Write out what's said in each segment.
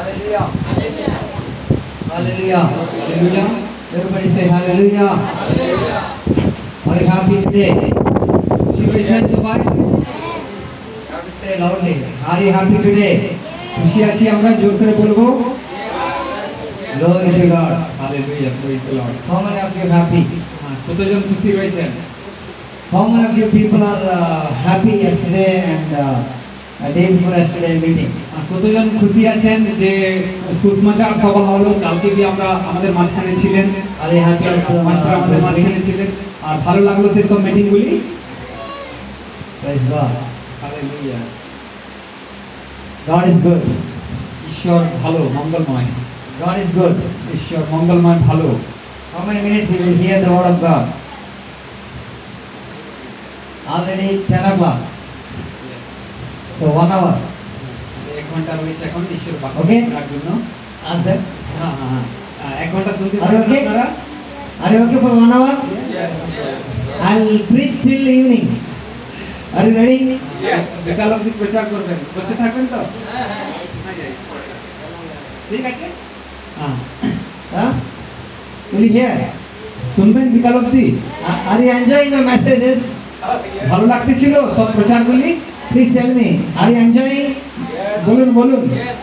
Hallelujah. Hallelujah. Hallelujah. Everybody say hallelujah. Hallelujah. Are you happy today? Congratulations, somebody. Have to say loudly. Are you happy today? খুশি আছি আমরা জোর করে বলবো Glory to God. Hallelujah. Praise the Lord. How many of you happy? কতজন খুশি রয়েছেন? How many of you people are happy yesterday and day before yesterday meeting? কতজন খুশি আছেন যে সুসমাচার সভা হলো কালকে কি আমরা আমাদের মাঝখানে ছিলেন? আরে হ্যাপি আমাদের মাঝখানে ছিলেন আর ভালো লাগলো সেই সব মিটিং গুলি? Praise God. Hallelujah. God is good. ঈশ্বর ভালো মঙ্গলময়. God is good. ঈশ্বর মঙ্গলময় ভালো. How many minutes you will hear the word of God? Already 10 o'clock. So 1 hour. 1 ঘন্টা রয়েছে এখন ঈশ্বর বাক্য শোনার জন্য। Ask them. হ্যাঁ 1 ঘন্টা শুনতে পারবেন আপনারা? Are you okay for 1 hour? Yes. I'll preach till evening. Are you ready? Yes. বিকাল অবধি প্রচার করবেন। বসে থাকবেন তো? হ্যাঁ। ঠিক আছে? হ্যাঁ? Will you hear? শুনবেন বিকাল অবধি? Are you enjoying the messages? ভালো লাগতেছিল সব প্রচারগুলি? Please tell me, are you enjoying? Yes. বলুন. Yes.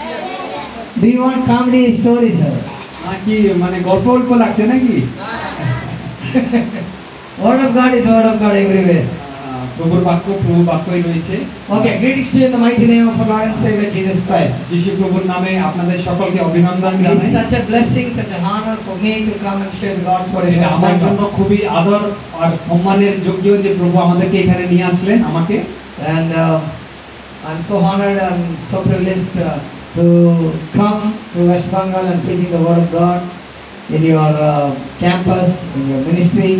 Do you want comedy stories, sir? নাকি মানে গল্প লাগছে নাকি? Word of God is word of God everywhere. প্রভুর বাক্যই রয়েছে। Okay, greetings to you in the mighty name of our Lord and Savior Jesus Christ. যিশু প্রভুর নামে আপনাদের সকলকে অভিনন্দন জানাই। It's such a blessing, such an honor for me to come and share God's word. এটা আমার জন্য খুবই আদর আর সম্মানের যোগ্য যে প্রভু আমাদেরকে এখানে নিয়ে আসলেন আমাকে। And I'm so honored and so privileged to come to West Bengal and preaching the word of God in your campus, in your ministry.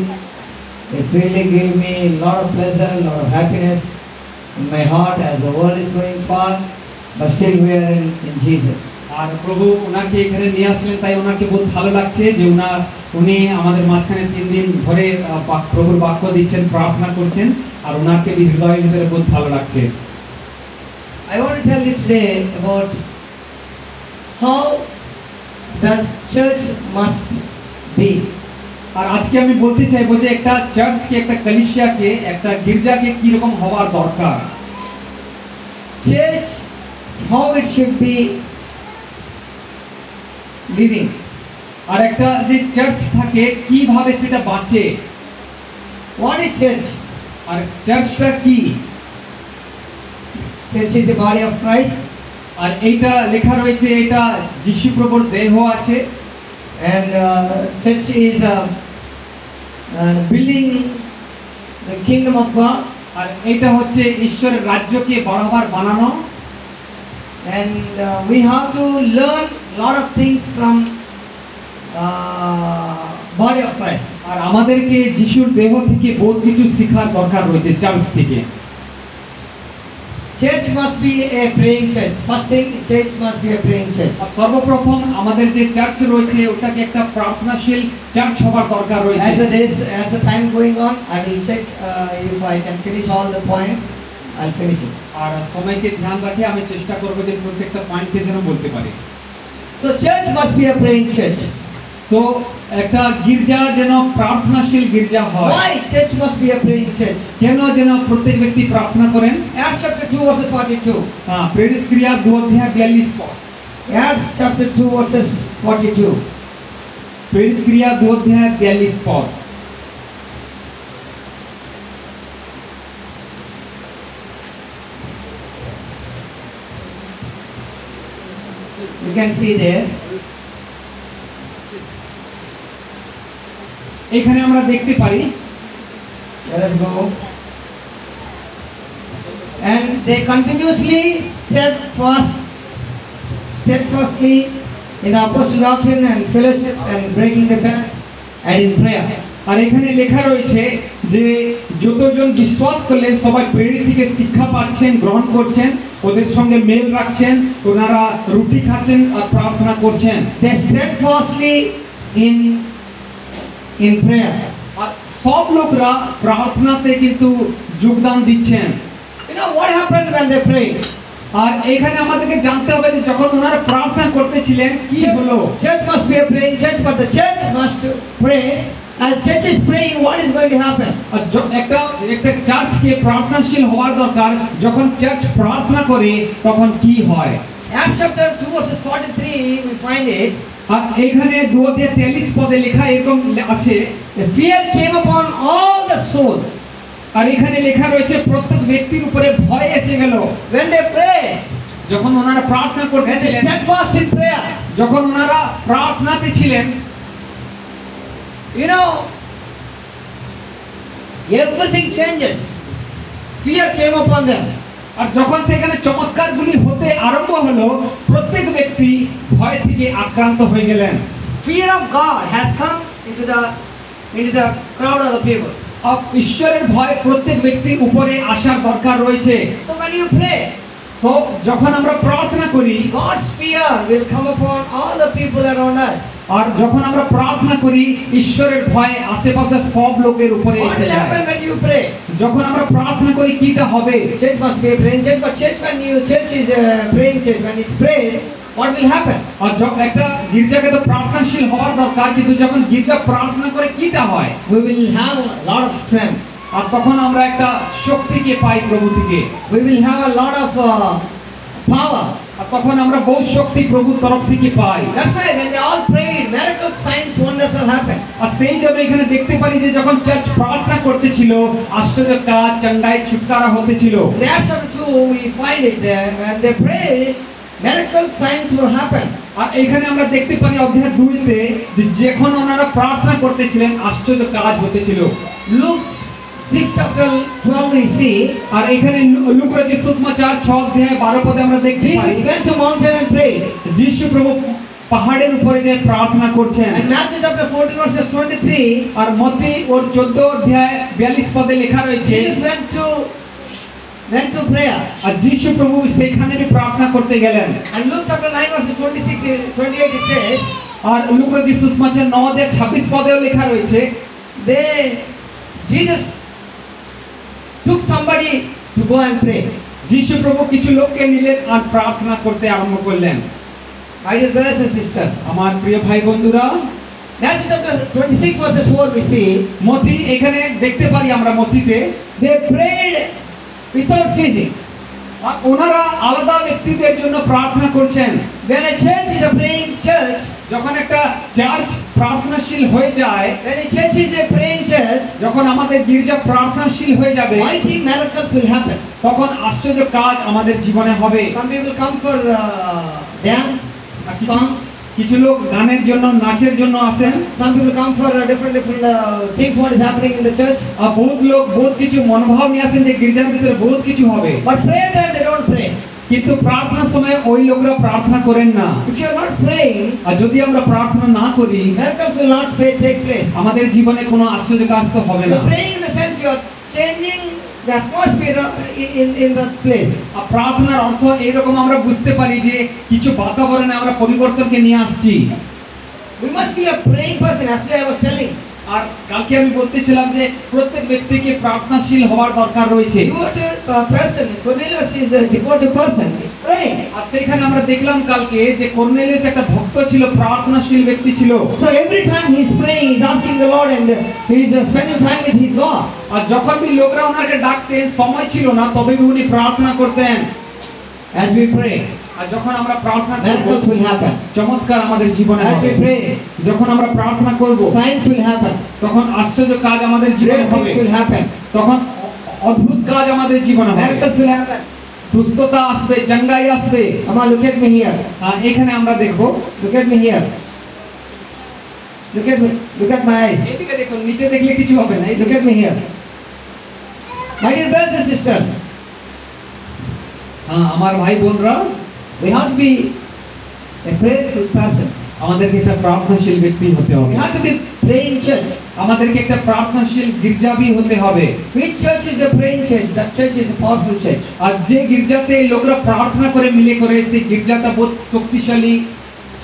It's really giving me a lot of pleasure, a lot of happiness in my heart as the world is going far, but still we are in Jesus. আর প্রভু ওনাকে এখানে নিয়ে আসলেন তাই ওনাকে বহুত ভালো লাগছে যে উনি আমাদের মাঝখানে 3 দিন ধরে প্রভুর বাক্য দিচ্ছেন, প্রার্থনা করছেন আর ওনাকে হৃদয়ের ভিতরে বহুত ভালো লাগছে। I want to tell you today about how the church must be. আর আজকে আমি বলতে চাইবো যে একটা চার্চকে, একটা কলিসিয়াকে, একটা গির্জাকে কি রকম হওয়ার দরকার। Church, how it should be living. আর একটা যে চার্চ থাকে কিভাবে সেটা বাঁচে। What is church? আর চার্চটা কি? Church is a body of Christ. আর এইটা লেখা রয়েছে এটা যিশু প্রভুর দেহ আছে। And church is building the kingdom of God. আর এটা হচ্ছে ঈশ্বরের রাজ্যকে বড়বার বানানো। And we have to learn lot of things from body of Christ. আর আমাদেরকে যিশুর দেহ থেকে বহুত কিছু শেখার দরকার রয়েছে চার্চ থেকে। Church must be a praying church. First thing, church must be a praying church. সর্বপ্রথম আমাদের যে চার্চ রয়েছে ওটাকে একটা প্রার্থনাশীল চার্চ হওয়ার দরকার রয়েছে। As the time going on, I will check if I can finish all the points. I'll finish it. আর সময়কে ধ্যান রাখে আমি চেষ্টা করব যে প্রত্যেকটা পয়েন্টকে যেন বলতে পারি। So church must be a praying church. So একটা গির্জা যেন প্রার্থনাশীল গির্জা হয়। Why church must be a praying church? কেন যেন প্রত্যেক ব্যক্তি প্রার্থনা করেন? Acts chapter 2 verses 42. প্রেরিত ক্রিয়া 2 অধ্যায় 42 পদ। Acts chapter 2 verses 42. প্রেরিত ক্রিয়া 2 অধ্যায় 42 পদ। You can see there. এখানে আমরা দেখতে পারি let us go and they continuously steadfastly in the apostle doctrine and fellowship and breaking the bread and in prayer. আর এখানে লেখা রয়েছে যে যতজন বিশ্বাস করলেন সবাই প্রেরিত থেকে শিক্ষা পাচ্ছেন, গ্রহণ করছেন, ওদের সঙ্গে মেল রাখছেন, ওনারা রুটি খাচ্ছেন আর প্রার্থনা করছেন। they steadfastly in prayer. আর সব লোকরা প্রার্থনাতে কিন্তু যোগদান দিচ্ছেন। You know what happened when they prayed? আর এখানে আমাদেরকে জানতে হবে যে যখন ওনারা প্রার্থনা করতেছিলেন কি হলো church must be a praying church, but the church must pray. As church is praying, what is going to happen? আর একটা চার্চকে প্রার্থনাশীল হওয়ার দরকার যখন চার্চ প্রার্থনা করে তখন কি হয় Acts chapter 2 verses 43 we find it. আর এখানে 2:43 পদে লেখা এরকম আছে The fear came upon all the soul. আর এখানে লেখা রয়েছে প্রত্যেক ব্যক্তির উপরে ভয় এসে গেল When they pray, যখন ওনারা প্রার্থনা when they করতেছিলেন stand fast in prayer, যখন ওনারা প্রার্থনাতে ছিলেন you know, everything changes. Fear came upon them. আর যখন সেখানে চমৎকারগুলি হতে আরম্ভ হলো প্রত্যেক ব্যক্তি ভয় থেকে আক্রান্ত হয়ে গেলেন Fear of God has come into the crowd of the people. ঈশ্বরের ভয় প্রত্যেক ব্যক্তির উপরে আসার দরকার রয়েছে So when you pray, তো যখন আমরা প্রার্থনা করি God's fear will come upon all the people around us. আর যখন আমরা প্রার্থনা করি ঈশ্বরের ভয় আশেপাশের সব লোকের উপরে What এসে will যায় happen when you pray? যখন আমরা প্রার্থনা করি কিটা হবে Church must be a praying church, but church is a praying church. When it prays, what will happen? আর যখন একটা গির্জাকে তো প্রার্থনাশীল হওয়ার দরকার কিন্তু যখন গির্জা প্রার্থনা করে কিটা হয় We will have a lot of strength. আর তখন আমরা একটা শক্তিকে পাই প্রভু থেকে We will have a lot of power. আর তখন আমরা বহু শক্তি প্রভুর তরফ থেকে পাই That's why when they all prayed, miracles, signs, wonders will happen. আর সেই জন্য এখানে দেখতে পারি যে যখন চার্চ প্রার্থনা করতেছিল আশ্চর্য কাজ চাঙ্গাই ছুটকারা হতেছিল In Acts chapter 2, we find it there. When they prayed, miracles, signs will happen. আর এখানে আমরা দেখতে পারি অধ্যায় 2-তে যে যখন ওনারা প্রার্থনা করতেছিলেন আশ্চর্য কাজ হতেছিল Luke 6 chapter 12 we see. আর এখানে লুকাস সুসমাচার 6 অধ্যায় 12 পদে আমরা দেখতে পাই Jesus went to mountain and prayed. যিশু প্রভু পাহাড়ের উপরে যে প্রার্থনা করছেন And Matthew chapter 14 verses 23. আর মত্তি ওর 14 অধ্যায় 42 পদে লেখা রয়েছে Jesus went to prayer. আর যিশু প্রভু সেখানে প্রার্থনা করতে গেলেন And Luke chapter 9 verses 28 it says, আর লুকাস সুসমাচার 9 অধ্যায় 26 পদেও লেখা রয়েছে Jesus took somebody to go and pray. যিশু প্রভু কিছু লোককে নিলেন আর প্রার্থনা করতে আরম্ভ করলেন My dear brothers and sisters, আমার প্রিয় ভাই বন্ধুরা Matthew chapter 26 verses 4 we see, মথি এখানে দেখতে পারি আমরা মথিতে they prayed without ceasing. আর ওনারা আলাদা ব্যক্তিদের জন্য প্রার্থনা করছেন When a church is a praying church, যখন একটা চার্চ প্রার্থনাশীল হয়ে যায় when a church is a praying church, যখন আমাদের গির্জা প্রার্থনাশীল হয়ে যাবে mighty miracles will happen. তখন আশ্চর্য কাজ আমাদের জীবনে হবে Some people come for dance, আর কিছু- songs. কিছু লোক গানের জন্য নাচের জন্য আসেন Some people come for different things what is happening in the church. আর বহুত লোক বহুত কিছু মনোভাব নিয়ে আসেন যে গির্জার ভিতরে বহুত কিছু হবে But prayer time they don't pray. কিন্তু প্রার্থনার সময় ওই লোকরা প্রার্থনা করেন না If you are not praying, আর যদি আমরা প্রার্থনা না করি miracles will not take place. আমাদের জীবনে কোনো আশ্চর্য কাজ তো হবে না You're praying in the sense you are changing the atmosphere in that place. আর প্রার্থনার অর্থ এইরকম আমরা বুঝতে পারি যে কিছু বাতাবরণে আমরা পরিবর্তনকে নিয়ে আসছি We must be a praying person, as I was telling. আর কালকে আমি বলতেছিলাম যে প্রত্যেক ব্যক্তিকে প্রার্থনাশীল হওয়ার দরকার রয়েছে Devoted person, Cornelius is a devoted person. He's praying. আর সেখানে আমরা দেখলাম কালকে যে কর্নেলিয়াস একটা ভক্ত ছিল প্রার্থনাশীল ব্যক্তি ছিল So every time he's praying, he's asking the Lord and he's spending time with his God. আর যখন লোকরা ওনাকে ডাকতেন সময় ছিল না তবে উনি প্রার্থনা করতেন As we pray, আর যখন আমরা প্রার্থনা করব miracles will happen. চমৎকার আমাদের জীবনে As হবে we pray, যখন আমরা প্রার্থনা করব signs will happen. তখন আশ্চর্য কাজ আমাদের জীবনে Great হবে things will happen. তখন অদ্ভুত কাজ আমাদের জীবনে হবে Miracles will happen. সুস্থতা আসবে চাঙ্গাই আসবে Amma, look at me here. এখানে আমরা দেখব Look at me here. Look at my eyes. এদিকে দেখুন নিচে দেখলে কিছু হবে না Look at me here. My dear brothers and sisters, আমার ভাই বোনরা we have to be a prayerful person. আমাদেরকে একটা প্রার্থনাশীল ব্যক্তি হতে হবে We have to be praying church. আমাদেরকে একটা প্রার্থনাশীল গির্জাবি হতে হবে Which church is a praying church? That church is a powerful church. আর যে গির্জাতে লোকরা প্রার্থনা করে মিলে করে সেই গির্জাটা বহুত শক্তিশালী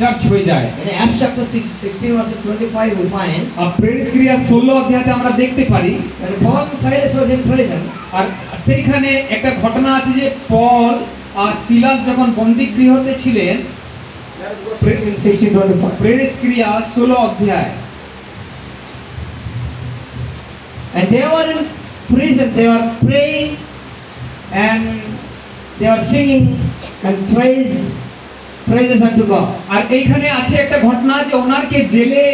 চার্চ হয়ে যায় In Acts chapter 16 verse 25 we find আর প্রেরিত ক্রিয়া 16 অধ্যায়তে আমরা দেখতে পারি when Paul and Silas was in prison, আর সেইখানে একটা ঘটনা আছে যে পল আর সিলাস যখন বন্দিগৃহতে ছিলেন, Let us go 16:25. প্রেরিত ক্রিয়া 16 অধ্যায়। And they were in prison, they were praying and they were singing and praises unto God. আর এইখানে আছে একটা ঘটনা যে ওনারকে জেলে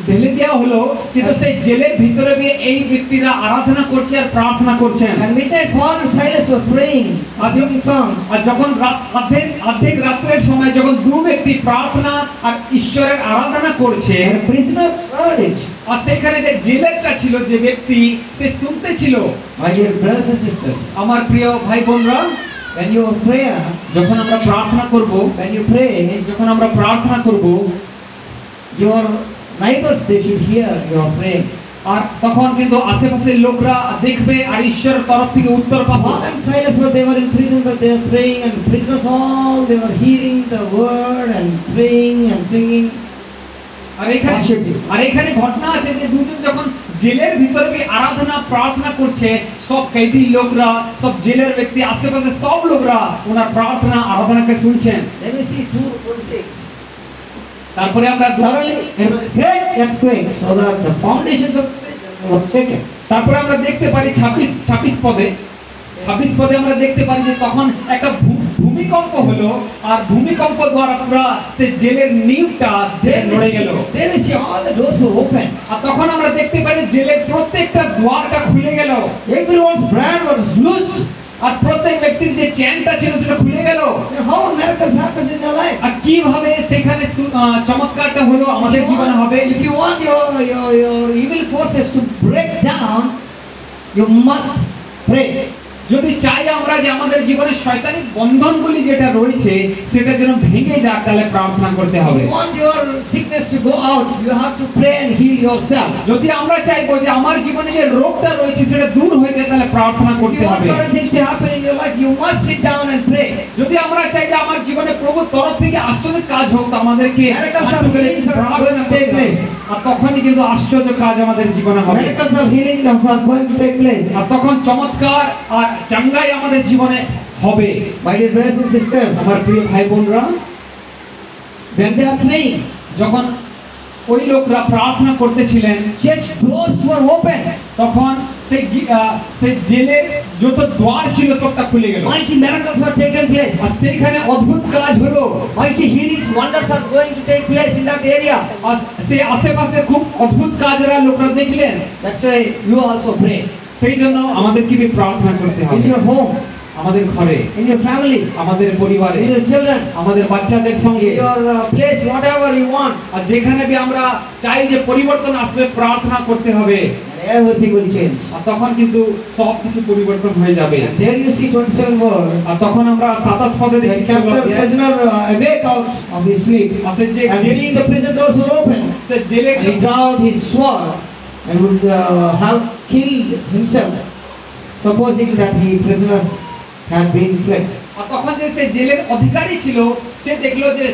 ঢেলে দেওয়া হলো, কিন্তু সেই জেলের ভিতরে গিয়ে এই ব্যক্তিরা আরাধনা করছে আর প্রার্থনা করছেন। And midnight Paul and Silas were praying, singing songs. আর যখন অর্ধেক রাত্রের সময় যখন দুই ব্যক্তি প্রার্থনা আর ঈশ্বরের আরাধনা করছে, And the prisoners heard it. আর সেখানে যে জেলেরটা ছিল, যে ব্যক্তি, সে শুনতে ছিল। My dear brothers and sisters, আমার প্রিয় ভাই বোনরা, when you pray, যখন আমরা প্রার্থনা করব, when you pray, যখন আমরা প্রার্থনা করব, your neighbors, they should hear you are praying. আর তখন কিন্তু আশেপাশের লোকরা দেখবে আর ঈশ্বরের তরফ থেকে উত্তর পাবো। Paul and Silas, they were in prison, but they were praying, and prisoners all, they were hearing the word and praying and singing. আর এখানে ঘটনা আছে যে দুজন যখন জেলের ভিতরে গিয়ে আরাধনা প্রার্থনা করছে, সব কয়েদি লোকরা, সব জেলের ব্যক্তি, আশেপাশে সব লোকরা ওনার প্রার্থনা আরাধনাকে শুনছেন। Then we see 2:26. তারপরে আমরা Suddenly there was a great earthquake, so that the foundations of the prison were shaken. তারপরে আমরা দেখতে পারি 26 পদে আমরা দেখতে পারি যে তখন একটা ভূমিকম্প হলো, আর ভূমিকম্প দ্বারা পুরো সেই জেলের নিউটা নড়ে গেল। Then we see all the doors were open. আর তখন আমরা দেখতে পাই জেলের প্রত্যেকটা দ্বারটা খুলে গেল। Everyone's brand was loosed. আর প্রত্যেক ব্যক্তির যে চেনটা ছিল সেটা খুলে গেল। How miracles happens in your life? আর কিভাবে সেখানে চমৎকারটা হলো আমাদের জীবনে হবে। If you want your evil forces to break down, you must pray. যদি চাই আমরা যে আমাদের জীবনে শয়তানি বন্ধনগুলি যেটা রয়েছে সেটা যেন ভেঙে যাক, তাহলে প্রার্থনা করতে হবে। If you want your sickness to go out, you have to pray and heal yourself. যদি আমরা চাইবো যে আমার জীবনে যে রোগটা রয়েছে সেটা দূর হয়ে যায়, তাহলে প্রার্থনা If করতে you want হবে। certain things to happen in your life, you must sit down and pray. যদি আমরা চাই যে আমার জীবনে প্রভুর তরফ থেকে আশ্চর্য কাজ হোক, তো আমাদেরকে Miracles of healing are going to take place. আর তখনই কিন্তু আশ্চর্য কাজ আমাদের জীবনে হবে। Miracles of healing are going to take place. আর তখন চমৎকার আর চাঙ্গাই আমাদের জীবনে হবে। My dear brothers and sisters, আমার প্রিয় ভাই বোনরা, when they are praying, যখন ওই লোকরা প্রার্থনা করতেছিলেন, church doors were open. তখন সেই জেলের যত দ্বার ছিল সবটা খুলে গেল। Mighty miracles are taken place. আর সেইখানে অদ্ভুত কাজ হলো। Mighty healings, wonders are going to take place in that area. আর সেই আশেপাশে খুব অদ্ভুত কাজরা লোকরা দেখলেন। That's why you also pray. সেই জন্য আমাদেরকে প্রার্থনা করতে In হবে। your home, আমাদের ঘরে, in your family, আমাদের পরিবারে, in your children, আমাদের বাচ্চাদের সঙ্গে, in your place, whatever you want. আর যেখানে আমরা চাই যে পরিবর্তন আসবে, প্রার্থনা করতে হবে। And everything will change. আর তখন কিন্তু সব কিছু পরিবর্তন হয়ে যাবে। And there you see 27 words. আর তখন আমরা 27 পদে The দেখি captive prisoner awake out of his sleep, আসলে যে and seeing the prison doors were open, সে জেলে and he drew out his sword and would have killed himself, supposing that he prisoners had been fled. আর তখন যে সে জেলের অধিকারী ছিল, সে দেখলো যে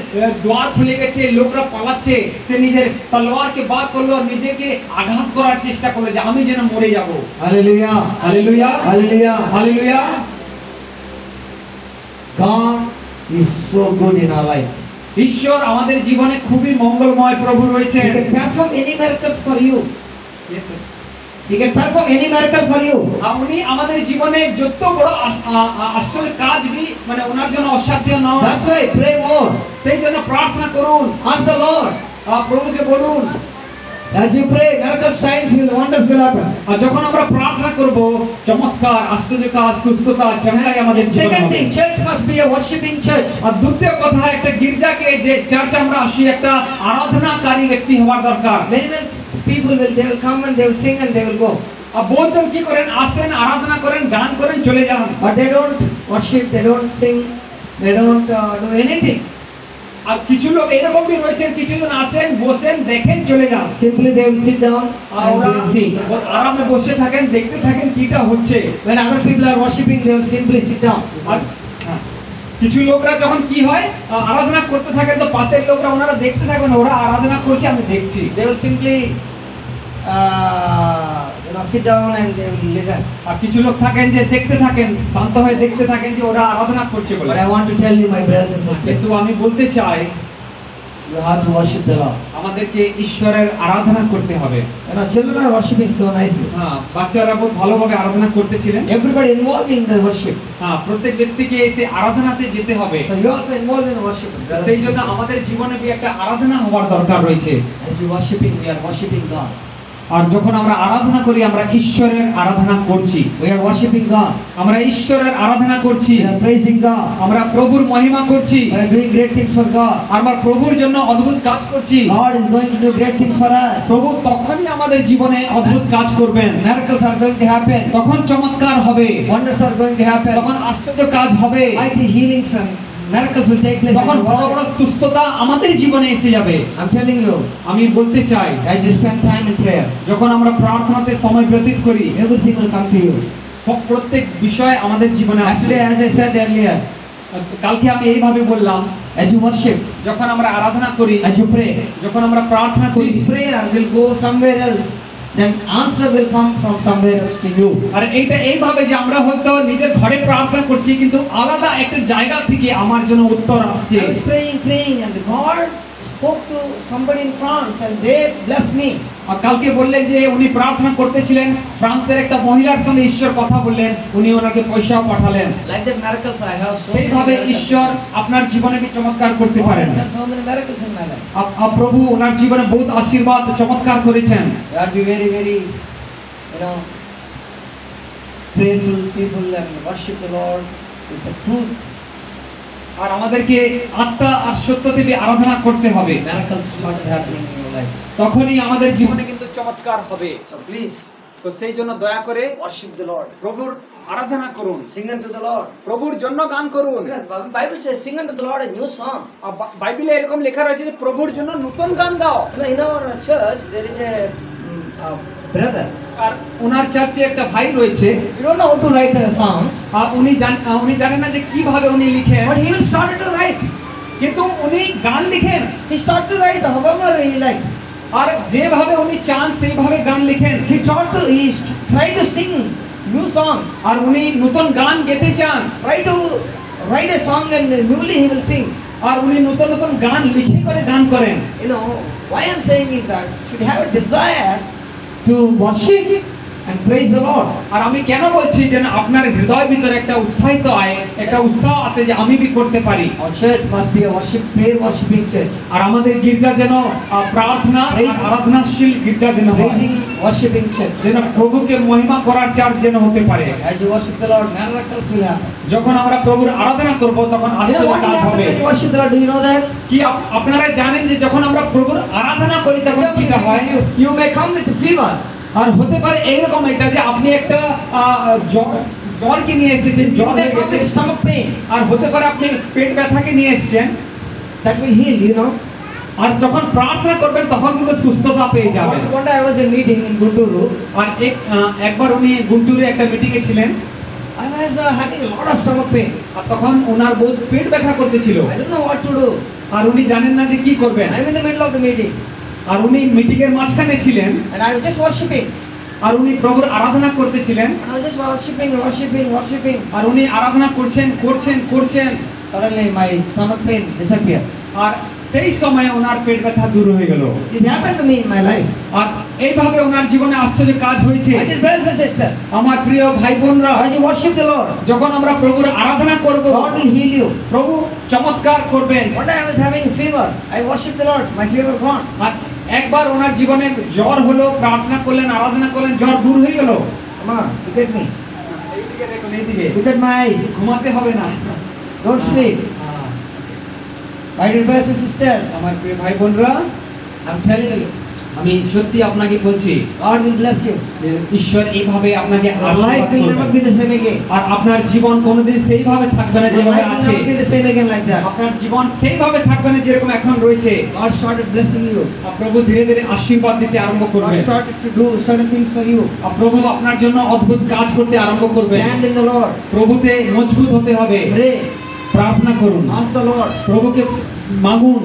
দ্বার খুলে গেছে, লোকরা পালাচ্ছে, সে নিজের তলোয়ারকে বার করলো, নিজেকে আঘাত করার চেষ্টা করলো যে আমি যেন মরে যাব। Hallelujah! Hallelujah, Hallelujah! Hallelujah. God is so good in our life. ঈশ্বর আমাদের জীবনে খুবই মঙ্গলময় প্রভু রয়েছে। He can perform any miracles for you. Yes, sir. He can perform any miracle for you. উনি আমাদের জীবনে যত বড় আশ্চর্য কাজ বি মানে ওনার জন্য অসাধ্য নয়। That's why pray more. সেই জন্য প্রার্থনা করুন, Ask the Lord. প্রভুকে বলুন। As you pray, miracles, signs, wonders will happen. আর যখন আমরা প্রার্থনা করব, চমৎকার আশ্চর্য কাজ, সুস্থতা, চাঙ্গাই আমাদের জীবনে Second হবে। thing, church must be a worshiping church. আর দ্বিতীয় কথা, একটা গির্জাকে যে চার্চে আমরা আসি, একটা আরাধনাকারী ব্যক্তি হওয়ার দরকার। Many people they will come and they will sing and they will go. আর বহুজন কি করেন, আসেন, আরাধনা করেন, গান করেন, চলে যান। But they don't worship, they don't sing, they don't do anything. আর কিছু লোক এরকমই রয়েছে, কিছুজন আসেন, বসেন, দেখেন, চলে যান। Simply they will sit down R and ওরা they will see. আরামে বসে থাকেন, দেখতে থাকেন কিটা হচ্ছে। When other people are worshiping, they will simply sit down. আর কিছু লোকরা যখন কি হয়, আরাধনা করতে থাকে, তো পাশের লোকরা ওনারা দেখতে থাকবেন, ওরা আরাধনা করছে, আমি দেখছি। They will simply sit down and they will listen. আর কিছু লোক থাকেন যে দেখতে থাকেন, শান্ত হয়ে দেখতে থাকেন যে ওরা আরাধনা করছে বলে। But I want to tell you, my brothers and sisters, কিন্তু আমি বলতে চাই you have to worship the Lord. আমাদেরকে ঈশ্বরের আরাধনা করতে হবে। Children are worshiping so nicely. হ্যাঁ, বাচ্চারা খুব ভালোভাবে আরাধনা করতেছিলেন। Everybody involved in the worship. হ্যাঁ, প্রত্যেক ব্যক্তিকে এসে আরাধনাতে যেতে হবে। So you also involved in the worship. সেই জন্য আমাদের জীবনে একটা আরাধনা হওয়ার দরকার রয়েছে। As you worshiping, we are worshiping God. আর যখন আমরা আরাধনা করি আমরা ঈশ্বরের আরাধনা করছি। We are worshiping God. আমরা ঈশ্বরের আরাধনা করছি। We are praising God. আমরা প্রভুর মহিমা করছি। We are doing great things for God. আমরা প্রভুর জন্য অদ্ভুত কাজ করছি। God is going to do great things for us. প্রভু তখনই আমাদের জীবনে অদ্ভুত কাজ করবেন। Miracles are going to happen. তখন চমৎকার হবে। Wonders are going to happen. তখন আশ্চর্য কাজ হবে। Mighty healings and miracles will take place. তখন বড় বড় সুস্থতা আমাদের জীবনে এসে যাবে। I'm telling you, আমি বলতে চাই as you spend time in prayer, যখন আমরা প্রার্থনাতে সময় ব্যতীত করি everything will come to you. সব প্রত্যেক বিষয় আমাদের জীবনে আসবে। Actually, as I said earlier, কালকে আমি এইভাবে বললাম, as you worship, যখন আমরা আরাধনা করি, as you pray, যখন আমরা প্রার্থনা করি, this prayer will go somewhere else. Then answer will come from somewhere else to you. আর এইটা এইভাবে যে আমরা হয়তো নিজের ঘরে প্রার্থনা করছি কিন্তু আলাদা একটা জায়গা থেকে আমার জন্য উত্তর আসছে। I was praying and God spoke to somebody in France and they blessed me. আর কালকে বললেন যে উনি প্রার্থনা করতেছিলেন, ফ্রান্সের একটা মহিলার সঙ্গে ঈশ্বর কথা বললেন, উনি ওনাকে পয়সাও পাঠালেন। Like that miracles I have. সেইভাবে ঈশ্বর আপনার জীবনে কি চমৎকার করতে পারেন। So many miracles in my life. প্রভু ওনার জীবনে বহুত আশীর্বাদ চমৎকার করেছেন। You have to be very, very, prayerful people and worship the Lord with the truth. আর আমাদেরকে আত্মা আর সত্য থেকে আরাধনা করতে হবে। Miracles start happening in your life. তখনই আমাদের জীবনে কিন্তু চমৎকার হবে। So please, তো সেই জন্য দয়া করে worship the Lord. প্রভুর আরাধনা করুন, Sing unto the Lord. প্রভুর জন্য গান করুন। The Bible says, sing unto the Lord a new song. বাইবেলে এরকম লেখা রয়েছে যে প্রভুর জন্য নতুন গান গাও। In our church, there is a brother. আর ওনার চার্চে একটা ভাই রয়েছে। You don't know how to write the songs. আর উনি জানেন না যে কিভাবে উনি লিখেন। But he will start to write. কিন্তু উনি গান লিখেন। He start to write however he likes. আর যেভাবে উনি চান সেইভাবে গান লিখেন। He try to sing new songs. আর উনি নতুন গান গেতে চান। Try to write a song and newly he will sing. আর উনি নতুন নতুন গান লিখে করে গান করেন। Why I'm saying is that you should have a desire to worship and praise the Lord. আর আমি কেন বলছি যে আপনার হৃদয়ের ভিতরে একটা উৎসাহিত হয়, একটা উৎসাহ আছে যে আমি কি করতে পারি। Our church must be a prayer worshiping church. আর আমাদের গির্জা যেন প্রার্থনা আর আরাধনাশীল গির্জা যেন হয়। Praising worshiping church. যেন প্রভুকে মহিমা করার চার্চ যেন হতে পারে। As you worship the Lord, miracles will happen. যখন আমরা প্রভুর আরাধনা করব তখন আশ্চর্য কাজ হবে। When you worship the Lord, do you know that? কি আপনারা জানেন যে যখন আমরা প্রভুর আরাধনা করি তখন কি হয়? You may come with fever. আর হতে পারে এইরকম এটা যে আপনি একটা জ্বরকে নিয়ে এসেছেন, জ্বর হয়ে গেছে, stomach pain. আর হতে পারে আপনি পেট ব্যথাকে নিয়ে এসেছেন। That will heal, আর যখন প্রার্থনা করবেন তখন কিন্তু সুস্থতা পেয়ে যাবেন। One day I was in meeting in Gunturu. আর একবার উনি গুন্টুরে একটা মিটিংয়ে ছিলেন। I was having a lot of stomach pain. আর তখন ওনার বহুত পেট ব্যথা করতেছিল। I don't know what to do. আর উনি জানেন না যে কি করবেন। I'm in the middle of the meeting. আর উনি মিটিং এর মাঝখানে ছিলেন। And I was just worshiping. আর উনি প্রভুর আরাধনা করতেছিলেন। I was just worshiping. আর উনি আরাধনা করছেন। Suddenly my stomach pain disappeared. আর সেই সময় ওনার পেট ব্যথা দূর হয়ে গেল। It happened to me in my life. আর এইভাবে ওনার জীবনে আশ্চর্য কাজ হয়েছে। My dear brothers and sisters, আমার প্রিয় ভাই বোনরা, as you worship the Lord, যখন আমরা প্রভুর আরাধনা করব, God will heal you. প্রভু চমৎকার করবেন। One day I was having fever. I worshiped the Lord. My fever gone. আর একবার ওনার জীবনে জ্বর হলো, প্রার্থনা করলেন, আরাধনা করলেন, জ্বর দূর হয়ে গেল। Come on, look at me. এইদিকে দেখুন, এইদিকে। Look at my eyes. ঘুমাতে হবে না। Don't sleep. My dear brothers and sisters, আমার প্রিয় ভাই বোনরা, I'm telling you, আমি সত্যি আপনাকে বলছি, God will bless you. ঈশ্বর এইভাবে আপনাকে Your life will never be the same again. আর আপনার জীবন কোনোদিন সেইভাবে থাকবে না Your যেভাবে life will আছে। never be the same again like that. আপনার জীবন সেইভাবে থাকবে না যেরকম এখন রয়েছে। God started blessing you. প্রভু ধীরে ধীরে আশীর্বাদ দিতে আরম্ভ God করবে। started to do certain things for you. প্রভু আপনার জন্য অদ্ভুত কাজ করতে আরম্ভ করবে। Stand in the Lord. প্রভুতে মজবুত হতে হবে। Pray. প্রার্থনা করুন, Ask the Lord. প্রভুকে মাগুন।